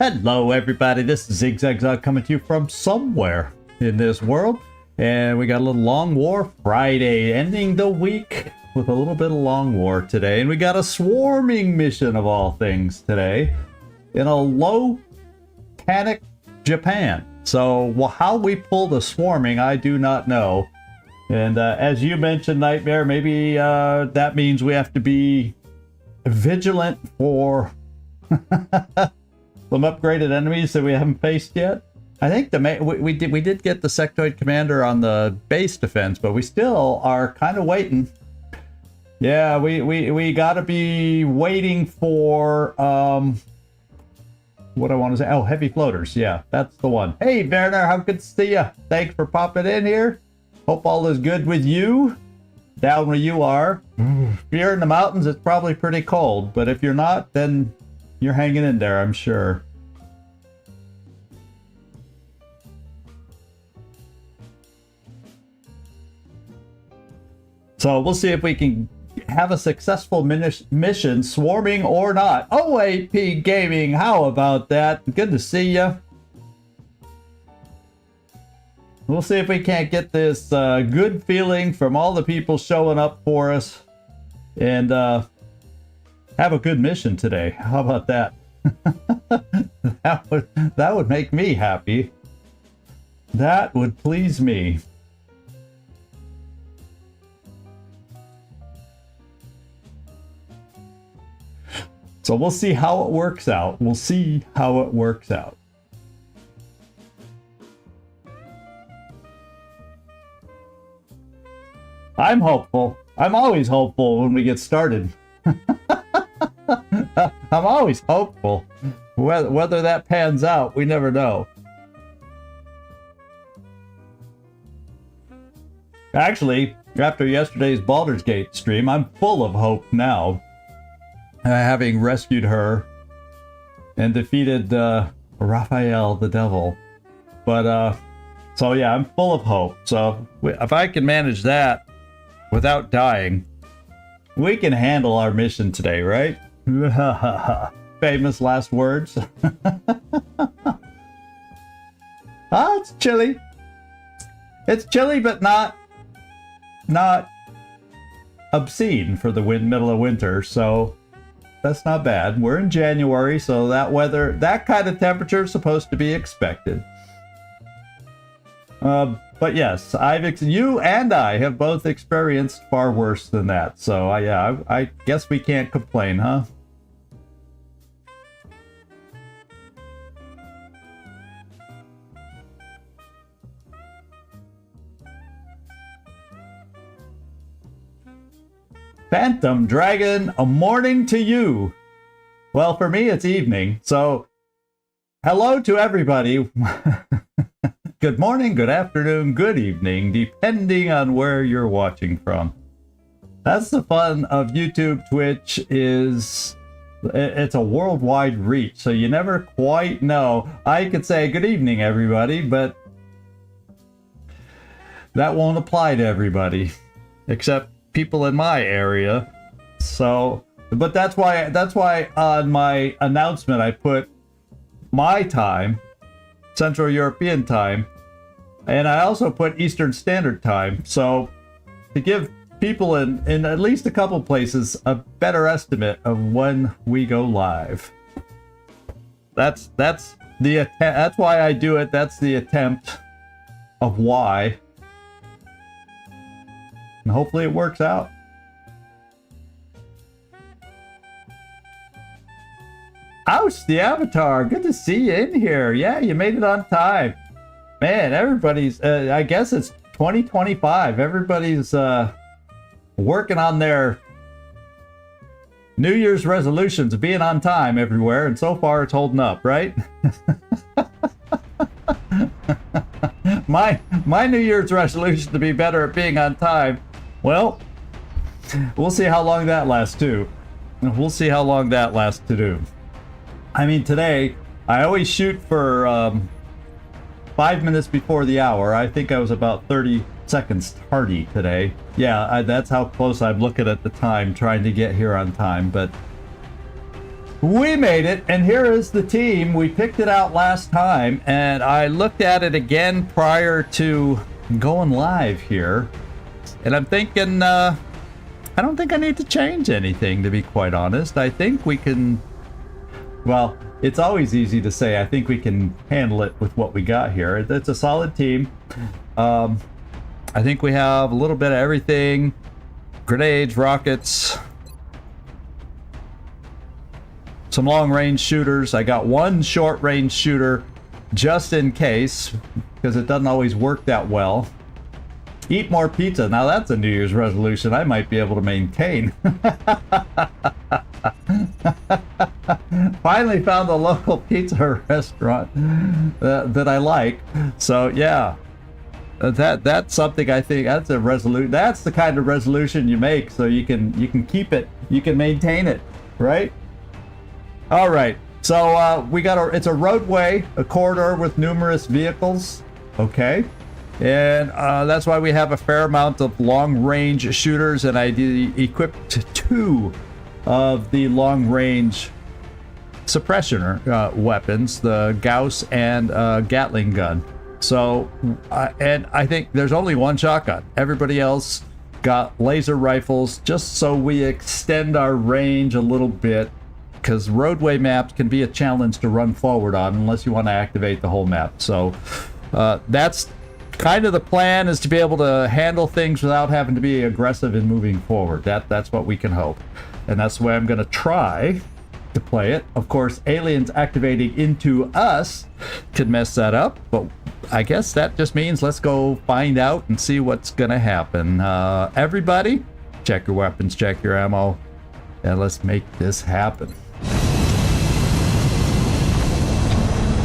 Hello everybody, this is Zigzag coming to you from somewhere in this world. And we got a little Long War Friday, ending the week with a little bit of Long War today. And we got a swarming mission of all things today in a low panic Japan. So how we pull the swarming, I do not know. And as you mentioned, Nightmare, maybe that means we have to be vigilant for some upgraded enemies that we haven't faced yet. I think we did get the sectoid commander on the base defense, but we still are kind of waiting. Yeah, we got to be waiting for what I want to say. Oh, heavy floaters. Yeah, that's the one. Hey, Werner, how good to see you. Thanks for popping in here. Hope all is good with you down where you are. If you're in the mountains, it's probably pretty cold, but if you're not, then you're hanging in there, I'm sure. So we'll see if we can have a successful mission, swarming or not. OAP Gaming, how about that? Good to see you. We'll see if we can't get this good feeling from all the people showing up for us and have a good mission today. How about that? that would make me happy. That would please me. So we'll see how it works out. We'll see how it works out. I'm hopeful. I'm always hopeful when we get started. I'm always hopeful. Whether that pans out, we never know. Actually, after yesterday's Baldur's Gate stream, I'm full of hope now. Having rescued her and defeated Raphael the Devil. But, so yeah, I'm full of hope. So if I can manage that without dying, we can handle our mission today, right? Famous last words. Ah, it's chilly. It's chilly, but not obscene for the middle of winter, so that's not bad. We're in January, so that weather, that kind of temperature is supposed to be expected. But yes, you and I have both experienced far worse than that. So yeah, I guess we can't complain, huh? Phantom Dragon, a morning to you. Well, for me, it's evening. So, hello to everybody. Good morning, good afternoon, good evening, depending on where you're watching from. That's the fun of YouTube. Twitch is, it's a worldwide reach, so you never quite know. I could say good evening, everybody, but that won't apply to everybody, except people in my area. So, but that's why on my announcement I put my time, Central European time, and I also put Eastern Standard Time, so to give people in at least a couple places a better estimate of when we go live. That's why I do it. That's the attempt of why. And hopefully it works out. Ouch, the Avatar. Good to see you in here. Yeah, you made it on time. Man, everybody's, I guess it's 2025. Everybody's working on their New Year's resolutions of being on time everywhere. And so far it's holding up, right? My New Year's resolution to be better at being on time. Well, we'll see how long that lasts too. We'll see how long that lasts to do. I mean, today, I always shoot for 5 minutes before the hour. I think I was about 30 seconds tardy today. Yeah, that's how close I'm looking at the time, trying to get here on time. But we made it, and here is the team. We picked it out last time, and I looked at it again prior to going live here, and I'm thinking, I don't think I need to change anything, to be quite honest. I think we can, well, it's always easy to say I think we can handle it with what we got here. It's a solid team. I think we have a little bit of everything. Grenades, rockets, some long-range shooters. I got one short-range shooter just in case, because it doesn't always work that well. Eat more pizza. Now that's a New Year's resolution I might be able to maintain. Finally found a local pizza restaurant that I like. So yeah, that's something I think that's a resolution. That's the kind of resolution you make so you can keep it, you can maintain it, right? All right. So we got it's a roadway, a corridor with numerous vehicles. Okay. And that's why we have a fair amount of long-range shooters, and I equipped 2 of the long-range suppression weapons, the Gauss and Gatling gun. So, and I think there's only one shotgun. Everybody else got laser rifles, just so we extend our range a little bit, because roadway maps can be a challenge to run forward on unless you want to activate the whole map. So that's kind of the plan, is to be able to handle things without having to be aggressive in moving forward. That's what we can hope, and that's the way I'm going to try to play it. Of course, aliens activating into us could mess that up, but I guess that just means let's go find out and see what's going to happen. Everybody, check your weapons, check your ammo, and let's make this happen.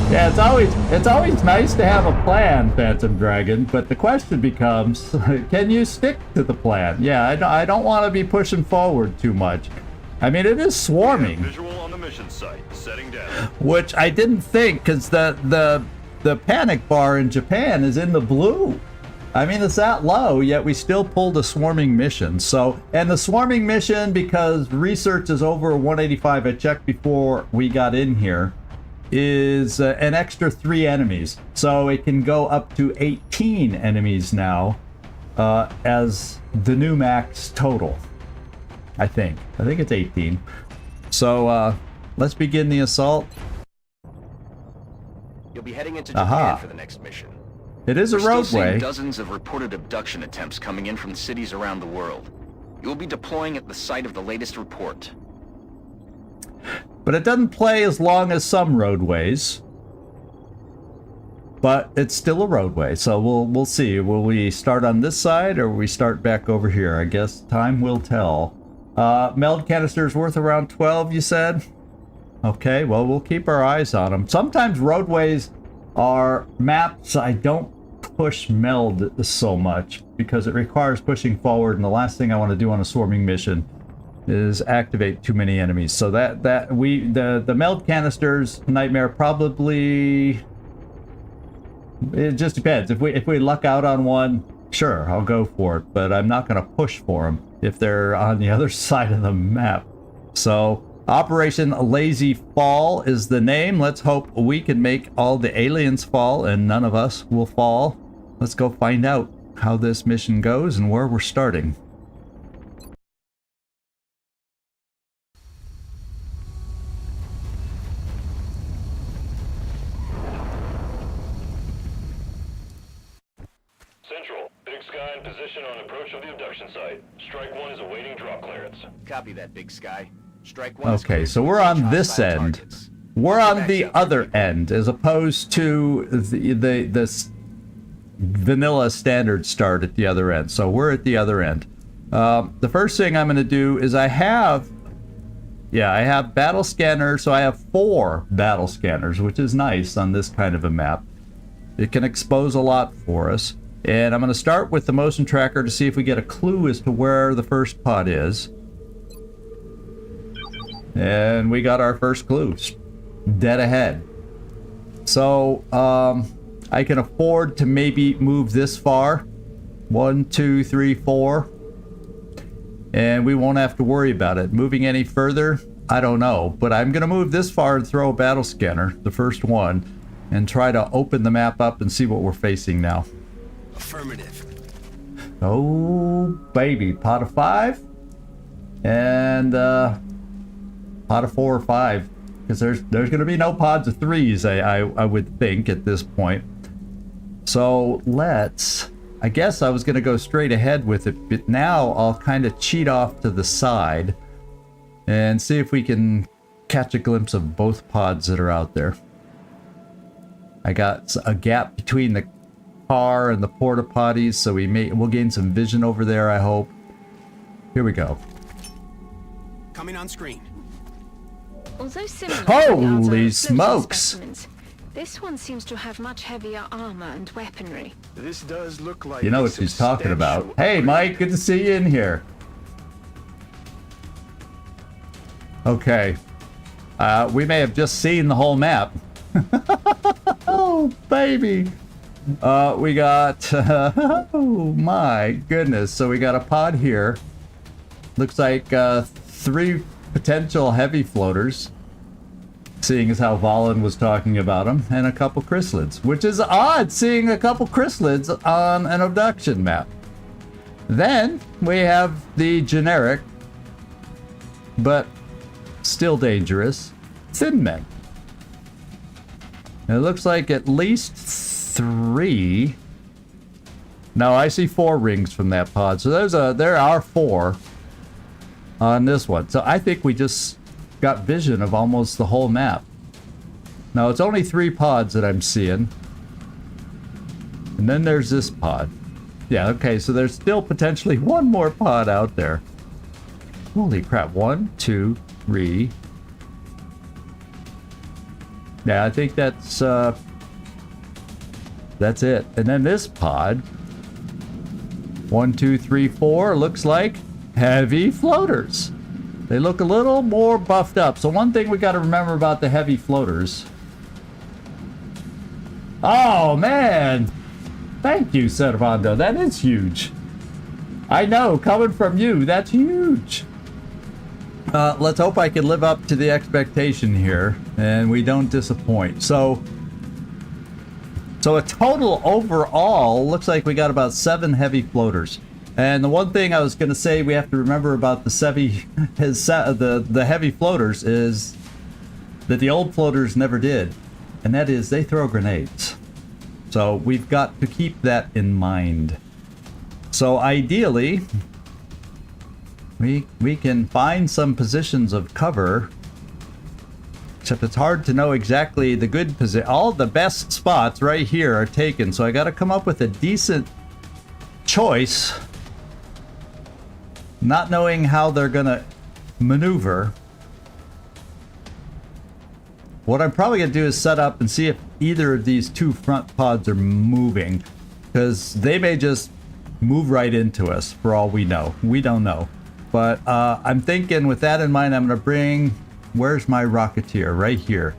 Yeah, it's always nice to have a plan, Phantom Dragon, but the question becomes, can you stick to the plan? Yeah, I don't want to be pushing forward too much. I mean, it is swarming. Visual on the mission site, setting down. Which I didn't think, because the panic bar in Japan is in the blue. I mean, it's that low, yet we still pulled a swarming mission. So, and the swarming mission, because research is over 185, I checked before we got in here, is an extra 3 enemies. So it can go up to 18 enemies now as the new max total. I think it's 18. So let's begin the assault. You'll be heading into Japan for the next mission. It is a roadway. We're still seeing dozens of reported abduction attempts coming in from cities around the world. You'll be deploying at the site of the latest report. But it doesn't play as long as some roadways. But it's still a roadway, so we'll see. Will we start on this side, or will we start back over here? I guess time will tell. Meld canisters worth around 12, you said? Okay, well, we'll keep our eyes on them. Sometimes roadways are maps I don't push meld so much, because it requires pushing forward, and the last thing I want to do on a swarming mission is activate too many enemies. So the meld canisters, Nightmare, probably, it just depends. If we luck out on one, sure, I'll go for it, but I'm not going to push for them if they're on the other side of the map. So Operation Lazy Fall is the name. Let's hope we can make all the aliens fall and none of us will fall. Let's go find out how this mission goes and where we're starting. Central, Big Sky in position on approach of the abduction site. Strike 1 is awaiting drop clearance. Copy that, Big Sky. Strike 1. Okay, so we're on this end. We're on the other end, as opposed to this vanilla standard start at the other end. So we're at the other end. The first thing I'm going to do is I have battle scanner, so I have 4 battle scanners, which is nice on this kind of a map. It can expose a lot for us. And I'm going to start with the motion tracker to see if we get a clue as to where the first pod is. And we got our first clue. Dead ahead. So, I can afford to maybe move this far. 1, 2, 3, 4. And we won't have to worry about it. Moving any further, I don't know. But I'm going to move this far and throw a battle scanner, the first one, and try to open the map up and see what we're facing now. Affirmative. Oh, baby. Pot of 5 and pot of 4 or 5. Because there's going to be no pods of 3s, I would think, at this point. So let's... I guess I was going to go straight ahead with it, but now I'll kind of cheat off to the side and see if we can catch a glimpse of both pods that are out there. I got a gap between the car and the porta potties, so we'll gain some vision over there, I hope. Here we go. Coming on screen. Although similar to the Holy other smokes! specimens, this one seems to have much heavier armor and weaponry. This does look like You know what she's talking about. Hey, Mike, good to see you in here. Okay. We may have just seen the whole map. Oh, baby. We got... oh, my goodness. So we got a pod here. Looks like 3 potential heavy floaters. Seeing as how Valen was talking about them, and a couple chrysalids, which is odd seeing a couple chrysalids on an abduction map. Then we have the generic, but still dangerous, thin men. It looks like at least 3. No, I see 4 rings from that pod, so there are 4 on this one. So I think we just got vision of almost the whole map. Now it's only 3 pods that I'm seeing. And then there's this pod. Yeah, okay, so there's still potentially 1 more pod out there. Holy crap, 1, 2, 3. Yeah, I think that's it. And then this pod. 1, 2, 3, 4, looks like heavy floaters. They look a little more buffed up. So one thing we got to remember about the heavy floaters. Oh, man. Thank you, Servando. That is huge. I know, coming from you, that's huge. Let's hope I can live up to the expectation here, and we don't disappoint. So a total overall, looks like we got about 7 heavy floaters. And the one thing I was going to say we have to remember about the heavy floaters is that the old floaters never did, and that is they throw grenades. So we've got to keep that in mind. So ideally, we can find some positions of cover, except it's hard to know exactly the good position. All the best spots right here are taken, so I got to come up with a decent choice. Not knowing how they're gonna maneuver. What I'm probably gonna do is set up and see if either of these 2 front pods are moving, because they may just move right into us for all we know. We don't know. But I'm thinking with that in mind, I'm gonna bring, where's my Rocketeer? Right here.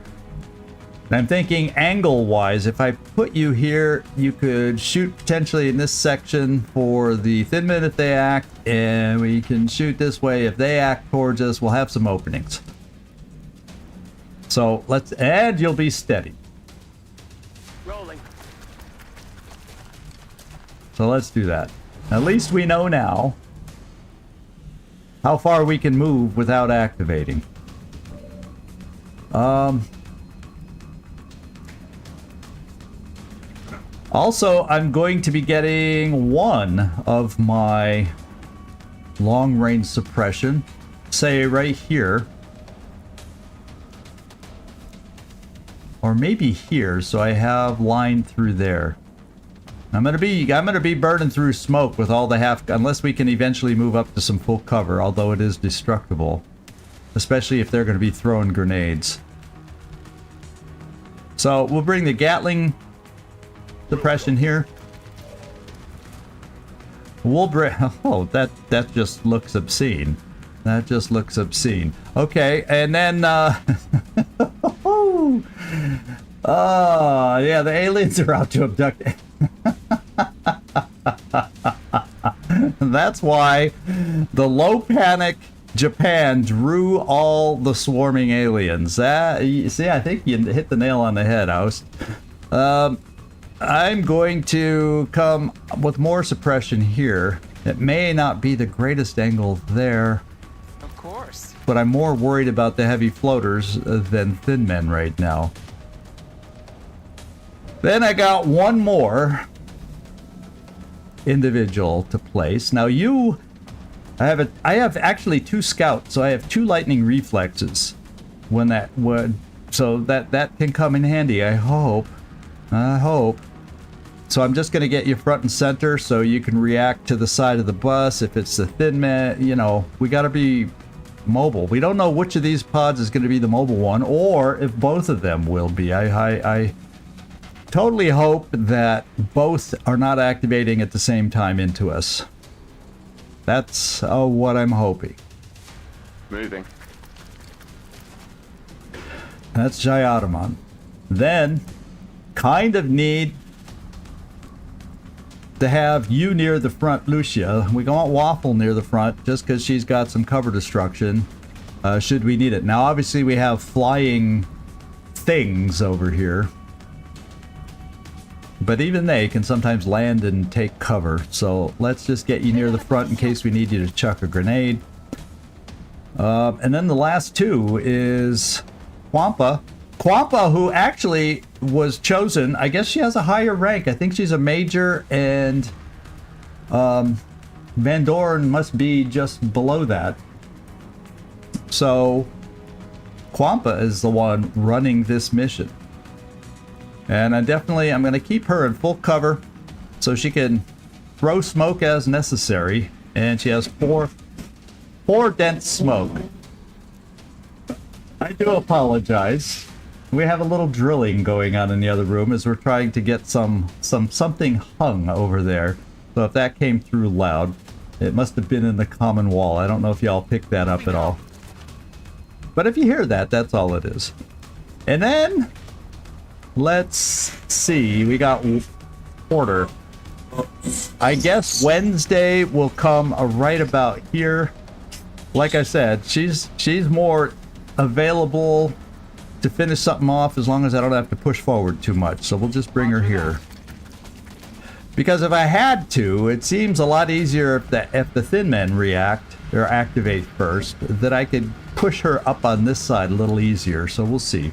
And I'm thinking angle-wise, if I put you here, you could shoot potentially in this section for the Thin Men if they act, and we can shoot this way if they act towards us. We'll have some openings. So and you'll be steady. Rolling. So let's do that. At least we know now how far we can move without activating. Also, I'm going to be getting 1 of my long-range suppression, say right here. Or maybe here, so I have line through there. I'm gonna be burning through smoke with all the unless we can eventually move up to some full cover, although it is destructible. Especially if they're gonna be throwing grenades. So we'll bring the Gatling suppression here. We'll bring... Oh, that just looks obscene. That just looks obscene. Okay, and then... Oh, yeah, the aliens are out to abduct... That's why the low panic Japan drew all the swarming aliens. See, I think you hit the nail on the head, Oust. I'm going to come with more suppression here. It may not be the greatest angle there. Of course. But I'm more worried about the heavy floaters than thin men right now. Then I got one more individual to place. Now I have actually 2 scouts, so I have 2 lightning reflexes. So that can come in handy. I hope. So I'm just going to get you front and center so you can react to the side of the bus. If it's the thin man, you know, we got to be mobile. We don't know which of these pods is going to be the mobile one, or if both of them will be. I totally hope that both are not activating at the same time into us. That's what I'm hoping. Moving. That's Jayadaman. Then, kind of need to have you near the front, Lucia. We want Waffle near the front just because she's got some cover destruction should we need it. Now, obviously, we have flying things over here. But even they can sometimes land and take cover. So let's just get you near the front in case we need you to chuck a grenade. And then the last 2 is Kwampa. Kwampa, who actually was chosen, I guess she has a higher rank. I think she's a major, and Van Dorn must be just below that. So Kwampa is the one running this mission. And I'm going to keep her in full cover so she can throw smoke as necessary. And she has 4 dense smoke. I do apologize. We have a little drilling going on in the other room as we're trying to get something hung over there. So if that came through loud, it must have been in the common wall. I don't know if y'all picked that up at all. But if you hear that, that's all it is. And then, let's see. We got Porter. I guess Wednesday will come right about here. Like I said, she's more available to finish something off as long as I don't have to push forward too much. So we'll just bring her here. Because if I had to, it seems a lot easier if the thin men react or activate first, that I could push her up on this side a little easier. So we'll see.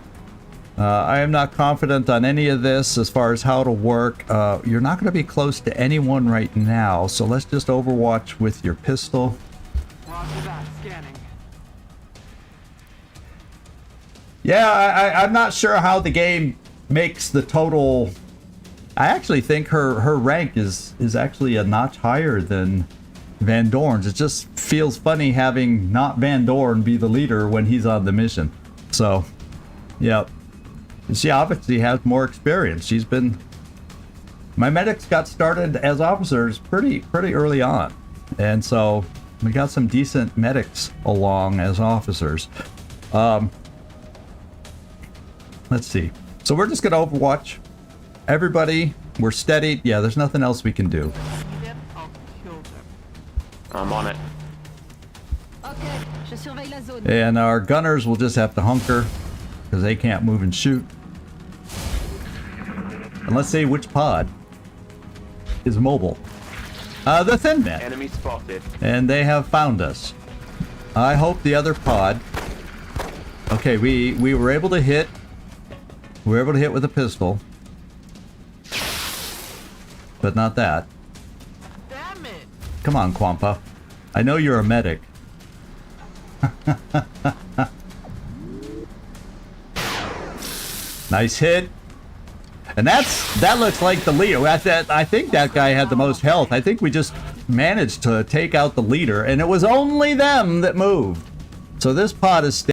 I am not confident on any of this as far as how it'll work. You're not going to be close to anyone right now, so let's just overwatch with your pistol. Roger that. Scanning. Yeah, I'm not sure how the game makes the total. I actually think her rank is actually a notch higher than Van Dorn's. It just feels funny having not Van Dorn be the leader when he's on the mission. So, yeah. She obviously has more experience. My medics got started as officers pretty early on. And so we got some decent medics along as officers. Let's see. So we're just gonna overwatch. Everybody, we're steady. Yeah, there's nothing else we can do. I'll kill them. I'm on it. Okay, je surveille la zone. And our gunners will just have to hunker because they can't move and shoot. And let's see which pod is mobile. The thin men. Enemy spotted. And they have found us. I hope the other pod. Okay, we were able to hit. We were able to hit with a pistol. But not that. Damn it! Come on, Kwampa. I know you're a medic. Nice hit. And that looks like the leader. I think that guy had the most health. I think we just managed to take out the leader, and it was only them that moved. So this pod is